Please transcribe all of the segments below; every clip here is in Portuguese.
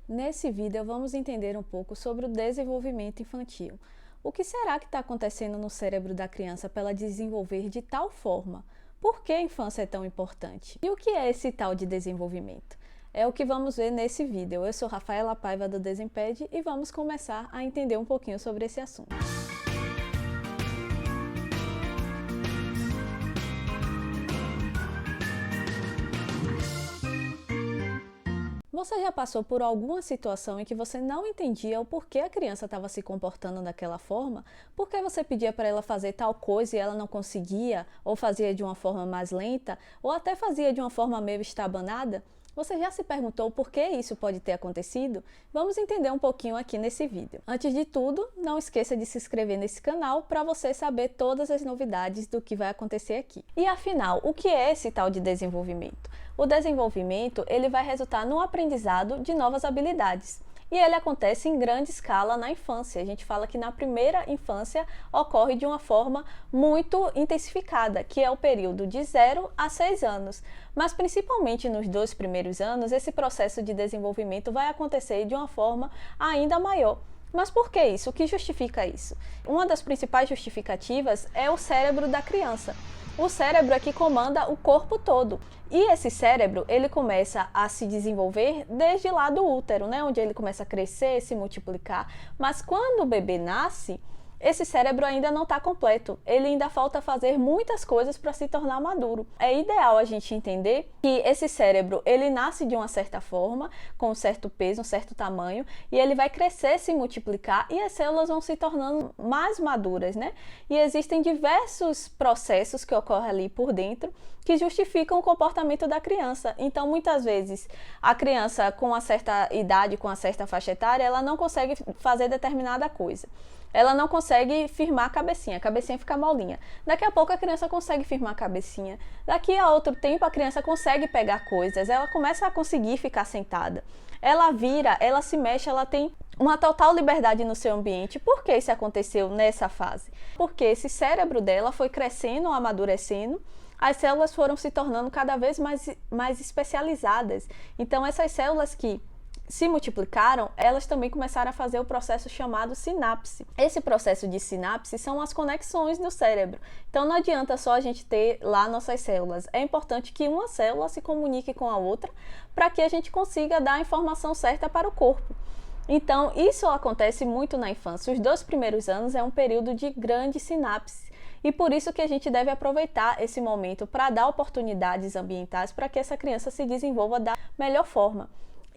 Nesse vídeo, vamos entender um pouco sobre o desenvolvimento infantil. O que será que está acontecendo no cérebro da criança para ela desenvolver de tal forma? Por que a infância é tão importante? E o que é esse tal de desenvolvimento? É o que vamos ver nesse vídeo. Eu sou Rafaela Paiva do Desemped e vamos começar a entender um pouquinho sobre esse assunto. Você já passou por alguma situação em que você não entendia o porquê a criança estava se comportando daquela forma? Por que você pedia para ela fazer tal coisa e ela não conseguia, ou fazia de uma forma mais lenta, ou até fazia de uma forma meio estabanada? Você já se perguntou por que isso pode ter acontecido? Vamos entender um pouquinho aqui nesse vídeo. Antes de tudo, não esqueça de se inscrever nesse canal para você saber todas as novidades do que vai acontecer aqui. E afinal, o que é esse tal de desenvolvimento? O desenvolvimento, ele vai resultar no aprendizado de novas habilidades. E ele acontece em grande escala na infância. A gente fala que na primeira infância ocorre de uma forma muito intensificada, que é o período de 0 a 6 anos. Mas principalmente nos 2 primeiros anos, esse processo de desenvolvimento vai acontecer de uma forma ainda maior. Mas por que isso? O que justifica isso? Uma das principais justificativas é o cérebro da criança. O cérebro é que comanda o corpo todo. E esse cérebro, ele começa a se desenvolver desde lá do útero, né? Onde ele começa a crescer, se multiplicar. Mas quando o bebê nasce, esse cérebro ainda não está completo. Ele ainda falta fazer muitas coisas para se tornar maduro. É ideal a gente entender que esse cérebro, ele nasce de uma certa forma, com um certo peso, um certo tamanho, e ele vai crescer, se multiplicar, e as células vão se tornando mais maduras, né? E existem diversos processos que ocorrem ali por dentro que justificam o comportamento da criança. Então, muitas vezes, a criança com uma certa idade, com uma certa faixa etária, ela não consegue fazer determinada coisa. Ela não consegue firmar a cabecinha fica molinha. Daqui a pouco a criança consegue firmar a cabecinha. Daqui a outro tempo a criança consegue pegar coisas, ela começa a conseguir ficar sentada. Ela vira, ela se mexe, ela tem uma total liberdade no seu ambiente. Por que isso aconteceu nessa fase? Porque esse cérebro dela foi crescendo, amadurecendo, as células foram se tornando cada vez mais especializadas. Então essas células que se multiplicaram, elas também começaram a fazer o processo chamado sinapse. Esse processo de sinapse são as conexões do cérebro. Então não adianta só a gente ter lá nossas células. É importante que uma célula se comunique com a outra para que a gente consiga dar a informação certa para o corpo. Então isso acontece muito na infância. Os 2 primeiros anos é um período de grande sinapse. E por isso que a gente deve aproveitar esse momento para dar oportunidades ambientais para que essa criança se desenvolva da melhor forma.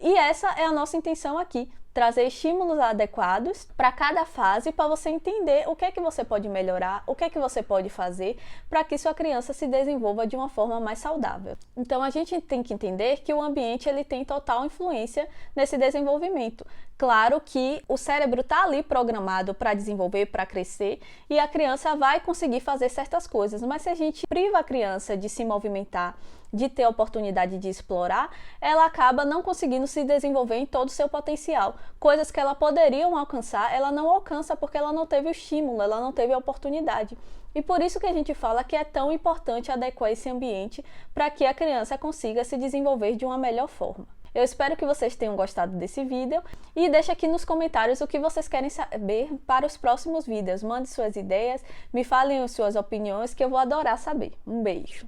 E essa é a nossa intenção aqui, trazer estímulos adequados para cada fase, para você entender o que é que você pode melhorar, o que é que você pode fazer para que sua criança se desenvolva de uma forma mais saudável. Então a gente tem que entender que o ambiente ele tem total influência nesse desenvolvimento. Claro que o cérebro está ali programado para desenvolver, para crescer, e a criança vai conseguir fazer certas coisas, mas se a gente priva a criança de se movimentar, de ter a oportunidade de explorar, ela acaba não conseguindo se desenvolver em todo o seu potencial. Coisas que ela poderia alcançar, ela não alcança porque ela não teve o estímulo, ela não teve a oportunidade. E por isso que a gente fala que é tão importante adequar esse ambiente para que a criança consiga se desenvolver de uma melhor forma. Eu espero que vocês tenham gostado desse vídeo e deixe aqui nos comentários o que vocês querem saber para os próximos vídeos. Mande suas ideias, me falem as suas opiniões que eu vou adorar saber. Um beijo!